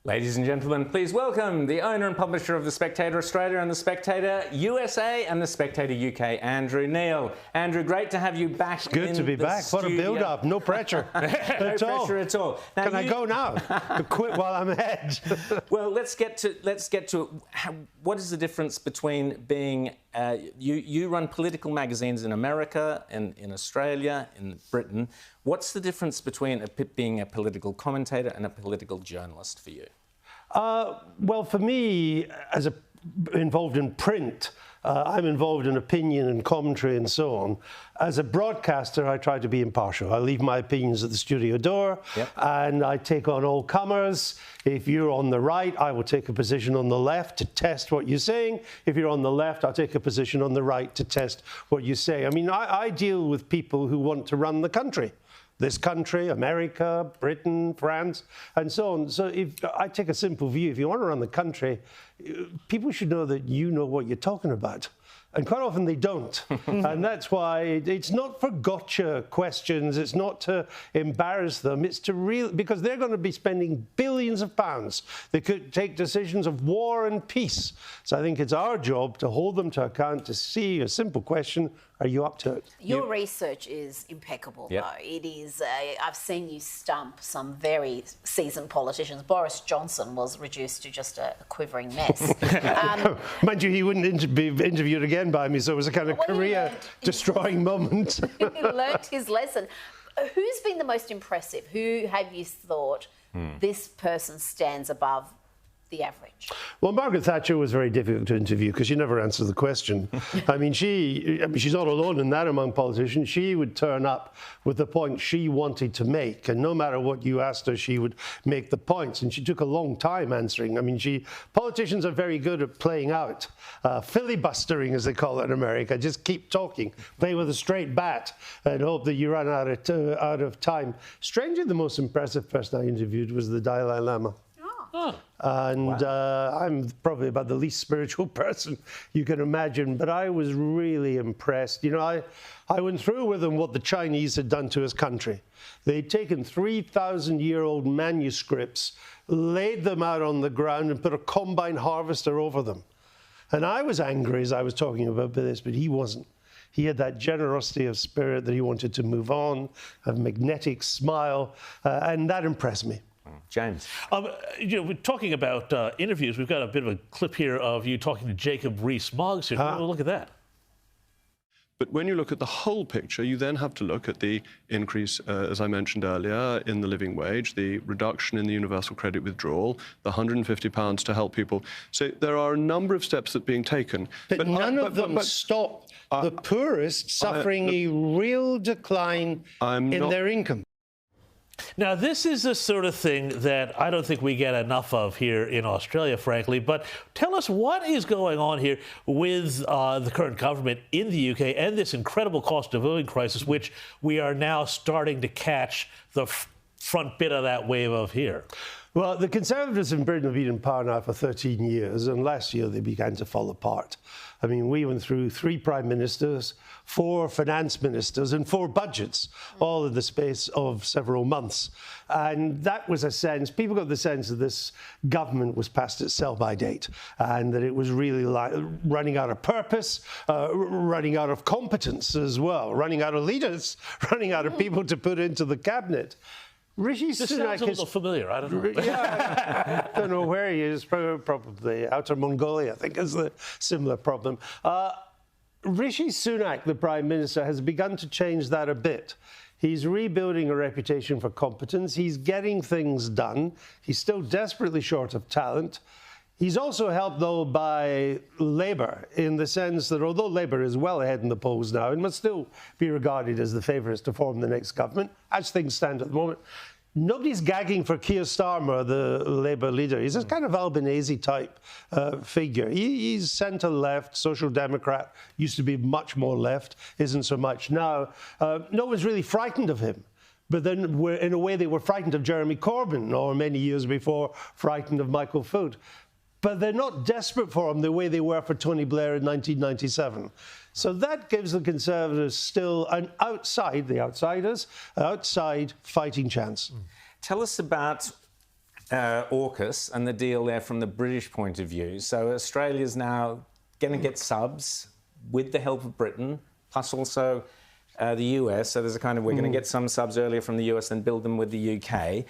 Ladies and gentlemen, please welcome the owner and publisher of The Spectator Australia and The Spectator USA and The Spectator UK, Andrew Neil. Andrew, great to have you back. It's good to be back. Studio. What a build-up. No pressure. No pressure at all. Now, Can I go now? Quit while I'm ahead. Well, let's get to what is the difference between being you run political magazines in America and in Australia, in Britain. What's the difference between being a political commentator and a political journalist for you? Well, for me, involved in print, I'm involved in opinion and commentary and so on. As a broadcaster, I try to be impartial. I leave my opinions at the studio door, and I take on all comers. If you're on the right, I will take a position on the left to test what you're saying. If you're on the left, I'll take a position on the right to test what you say. I mean, I deal with people who want to run the country. This country, America, Britain, France, and so on. So if I take a simple view, if you want to run the country, people should know that you know what you're talking about. And quite often they don't. And that's why it's not for gotcha questions. It's not to embarrass them. It's to because they're going to be spending billions of pounds. They could take decisions of war and peace. So I think it's our job to hold them to account, to see a simple question, are you up to it? Your research is impeccable, though. It is. I've seen you stump some very seasoned politicians. Boris Johnson was reduced to just a quivering mess. Mind you, he wouldn't be interviewed again by me, so it was a kind of career-destroying moment. He learnt his lesson. Who's been the most impressive? Who have you thought this person stands above the average? Well, Margaret Thatcher was very difficult to interview because she never answered the question. I mean, she's not alone in that among politicians. She would turn up with the point she wanted to make, and no matter what you asked her, she would make the points. And she took a long time answering. I mean, politicians are very good at playing out, filibustering, as they call it in America. Just keep talking, play with a straight bat, and hope that you run out of time. Strangely, the most impressive person I interviewed was the Dalai Lama. And I'm probably about the least spiritual person you can imagine, but I was really impressed. You know, I went through with him what the Chinese had done to his country. They'd taken 3,000-year-old manuscripts, laid them out on the ground and put a combine harvester over them. And I was angry as I was talking about this, but he wasn't. He had that generosity of spirit that he wanted to move on, a magnetic smile, and that impressed me. James. We're talking about interviews. We've got a bit of a clip here of you talking to Jacob Rees-Mogg. Look at that. But when you look at the whole picture, you then have to look at the increase, as I mentioned earlier, in the living wage, the reduction in the universal credit withdrawal, the £150 to help people. So there are a number of steps that are being taken. But none of them stop the poorest suffering a real decline in their income. Now, this is the sort of thing that I don't think we get enough of here in Australia, frankly. But tell us what is going on here with the current government in the UK and this incredible cost of living crisis, which we are now starting to catch the front bit of that wave of here. Well, the Conservatives in Britain have been in power now for 13 years, and last year they began to fall apart. I mean, we went through 3 prime ministers, 4 finance ministers, and 4 budgets, all in the space of several months. And that was a sense, people got the sense that this government was past its sell-by date, and that it was really running out of purpose, running out of competence as well, running out of leaders, running out of people to put into the cabinet. Rishi This Sunak sounds a little familiar. I don't know. Yeah, I don't know where he is. Probably outer Mongolia, I think, is the similar problem. Rishi Sunak, the Prime Minister, has begun to change that a bit. He's rebuilding a reputation for competence. He's getting things done. He's still desperately short of talent. He's also helped, though, by Labour, in the sense that although Labour is well ahead in the polls now and must still be regarded as the favourites to form the next government, as things stand at the moment, nobody's gagging for Keir Starmer, the Labour leader. He's a kind of Albanese-type figure. He's centre-left, social democrat, used to be much more left, isn't so much now. No one's really frightened of him. But then, in a way, they were frightened of Jeremy Corbyn, or many years before, frightened of Michael Foot. But they're not desperate for him the way they were for Tony Blair in 1997. So that gives the Conservatives still an outside fighting chance. Tell us about AUKUS and the deal there from the British point of view. So Australia's now going to get subs with the help of Britain, plus also the US. So there's a kind of, we're going to get some subs earlier from the US and build them with the UK.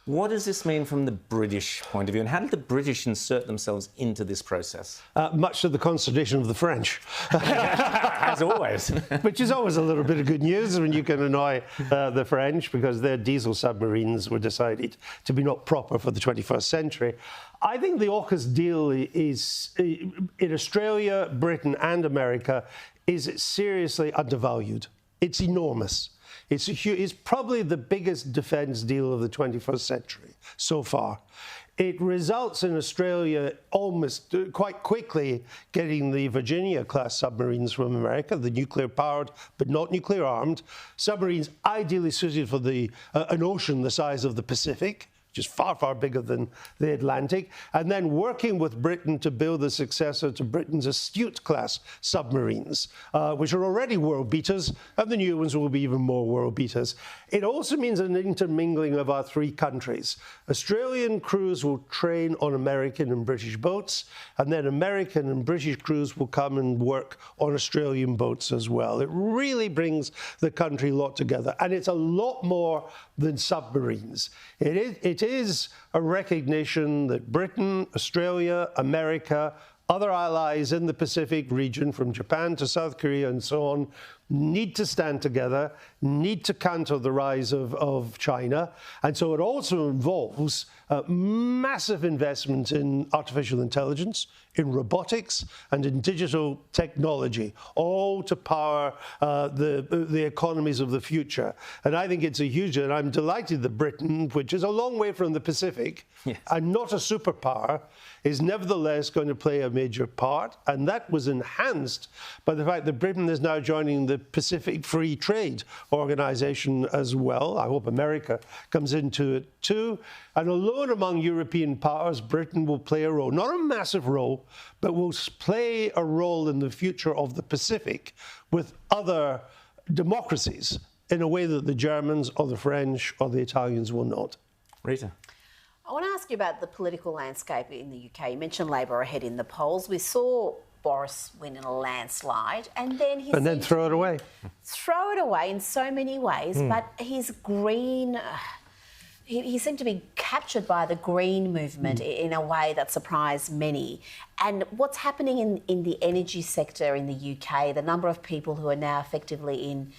What does this mean from the British point of view, and how did the British insert themselves into this process? Much to the consternation of the French. As always. Which is always a little bit of good news when you can annoy the French, because their diesel submarines were decided to be not proper for the 21st century. I think the AUKUS deal is, in Australia, Britain and America, is seriously undervalued. It's enormous. It's probably the biggest defence deal of the 21st century so far. It results in Australia almost quite quickly getting the Virginia-class submarines from America, the nuclear-powered but not nuclear-armed, submarines ideally suited for an ocean the size of the Pacific, which is far, far bigger than the Atlantic, and then working with Britain to build the successor to Britain's Astute-class submarines, which are already world beaters, and the new ones will be even more world beaters. It also means an intermingling of our three countries. Australian crews will train on American and British boats, and then American and British crews will come and work on Australian boats as well. It really brings the country lot together, and it's a lot more than submarines. It is a recognition that Britain, Australia, America, other allies in the Pacific region, from Japan to South Korea and so on, need to stand together, need to counter the rise of China. And so it also involves massive investment in artificial intelligence, in robotics, and in digital technology, all to power the economies of the future. And I think it's a huge, and I'm delighted that Britain, which is a long way from the Pacific, yes, and not a superpower, is nevertheless going to play a major part. And that was enhanced by the fact that Britain is now joining the Pacific Free Trade Organization as well. I hope America comes into it too. And alone among European powers, Britain will play a role, not a massive role, but will play a role in the future of the Pacific with other democracies in a way that the Germans or the French or the Italians will not. Rita. I want to ask you about the political landscape in the UK. You mentioned Labor ahead in the polls. We saw Boris win in a landslide, and then throw it away. Throw it away in so many ways, but his green... He seemed to be captured by the Green movement in a way that surprised many. And what's happening in the energy sector in the UK, the number of people who are now effectively in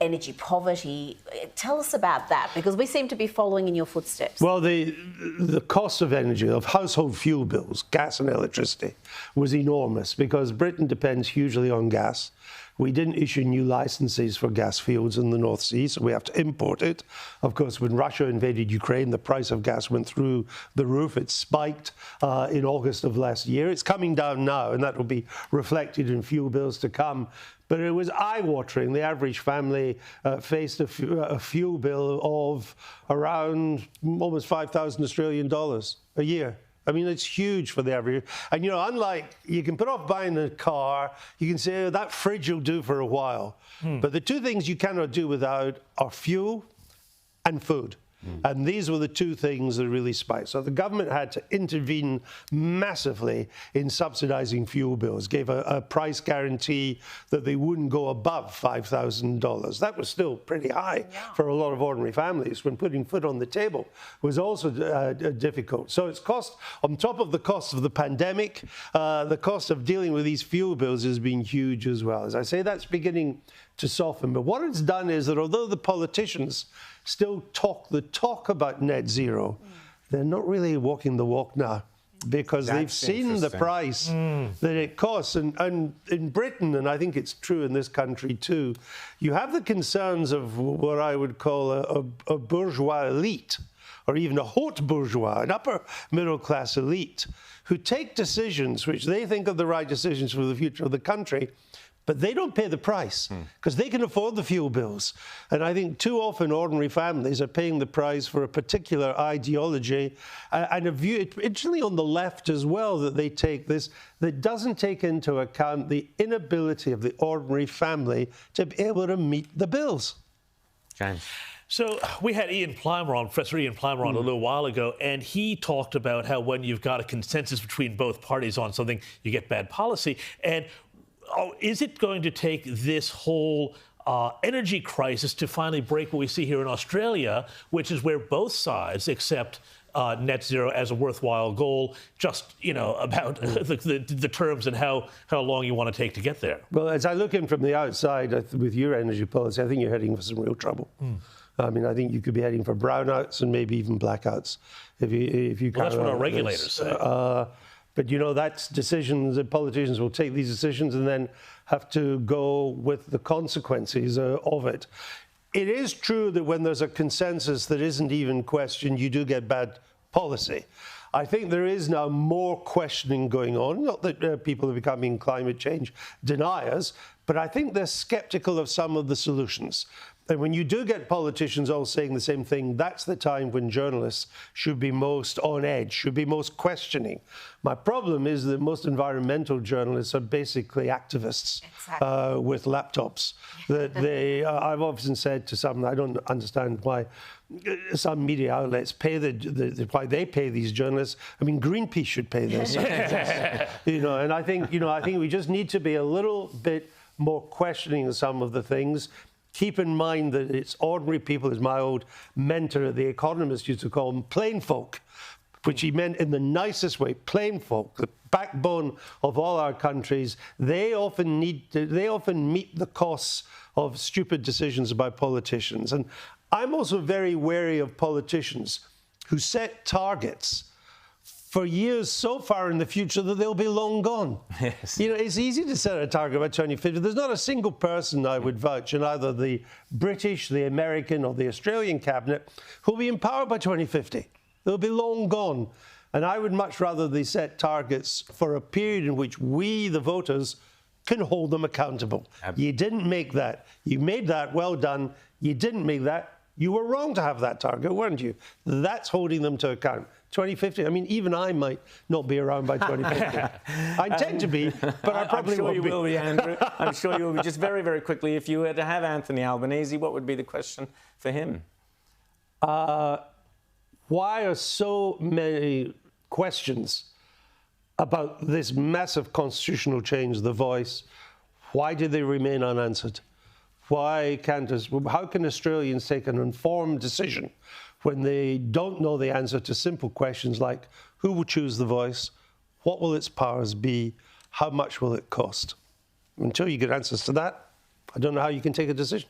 energy poverty, tell us about that, because we seem to be following in your footsteps. Well, the cost of energy, of household fuel bills, gas and electricity, was enormous because Britain depends hugely on gas. We didn't issue new licenses for gas fields in the North Sea, so we have to import it. Of course, when Russia invaded Ukraine, the price of gas went through the roof. It spiked in August of last year. It's coming down now, and that will be reflected in fuel bills to come. But it was eye-watering. The average family faced a fuel bill of around almost 5,000 Australian dollars a year. I mean, it's huge for the average. And, you know, unlike, you can put off buying a car, you can say, oh, that fridge will do for a while. But the two things you cannot do without are fuel and food. And these were the two things that really spiked. So the government had to intervene massively in subsidizing fuel bills, gave a price guarantee that they wouldn't go above $5,000. That was still pretty high for a lot of ordinary families, when putting food on the table was also difficult. So it's cost, on top of the cost of the pandemic, the cost of dealing with these fuel bills has been huge as well. As I say, that's beginning to soften. But what it's done is that although the politicians still talk the talk about net zero, they're not really walking the walk now, because they've seen the price that it costs. And in Britain, and I think it's true in this country too, you have the concerns of what I would call a bourgeois elite, or even a haute bourgeois, an upper middle class elite, who take decisions which they think are the right decisions for the future of the country, but they don't pay the price because they can afford the fuel bills. And I think too often ordinary families are paying the price for a particular ideology and a view, interestingly on the left as well, that they take this, that doesn't take into account the inability of the ordinary family to be able to meet the bills. James. So we had Professor Ian Plimer on a little while ago, and he talked about how when you've got a consensus between both parties on something, you get bad policy. And is it going to take this whole energy crisis to finally break what we see here in Australia, which is where both sides accept net zero as a worthwhile goal, just, about the terms and how long you want to take to get there? Well, as I look in from the outside with your energy policy, I think you're heading for some real trouble. I mean, I think you could be heading for brownouts and maybe even blackouts if you. Well, that's what our regulators say. But that's decisions that politicians will take these decisions and then have to go with the consequences of it. It is true that when there's a consensus that isn't even questioned, you do get bad policy. I think there is now more questioning going on. Not that people are becoming climate change deniers, but I think they're skeptical of some of the solutions. And when you do get politicians all saying the same thing, that's the time when journalists should be most on edge, should be most questioning. My problem is that most environmental journalists are basically activists with laptops. That I've often said to some, I don't understand why some media outlets pay why they pay these journalists. I mean, Greenpeace should pay this. And I think we just need to be a little bit more questioning of some of the things. Keep in mind that it's ordinary people, as my old mentor, The Economist, used to call them plain folk, which he meant in the nicest way, plain folk, the backbone of all our countries. They often meet the costs of stupid decisions by politicians. And I'm also very wary of politicians who set targets for years so far in the future that they'll be long gone. Yes. It's easy to set a target by 2050. There's not a single person I would vouch in either the British, the American, or the Australian cabinet who'll be in power by 2050. They'll be long gone. And I would much rather they set targets for a period in which we, the voters, can hold them accountable. You didn't make that. You made that, well done. You didn't make that. You were wrong to have that target, weren't you? That's holding them to account. 2050, I mean, even I might not be around by 2050. I intend to be, but I probably won't be. I'm sure you will be, Andrew. I'm sure you will be. Just very, very quickly, if you were to have Anthony Albanese, what would be the question for him? Why are so many questions about this massive constitutional change, the voice? Why did they remain unanswered? How can Australians take an informed decision when they don't know the answer to simple questions like who will choose the voice, what will its powers be, how much will it cost? Until you get answers to that, I don't know how you can take a decision.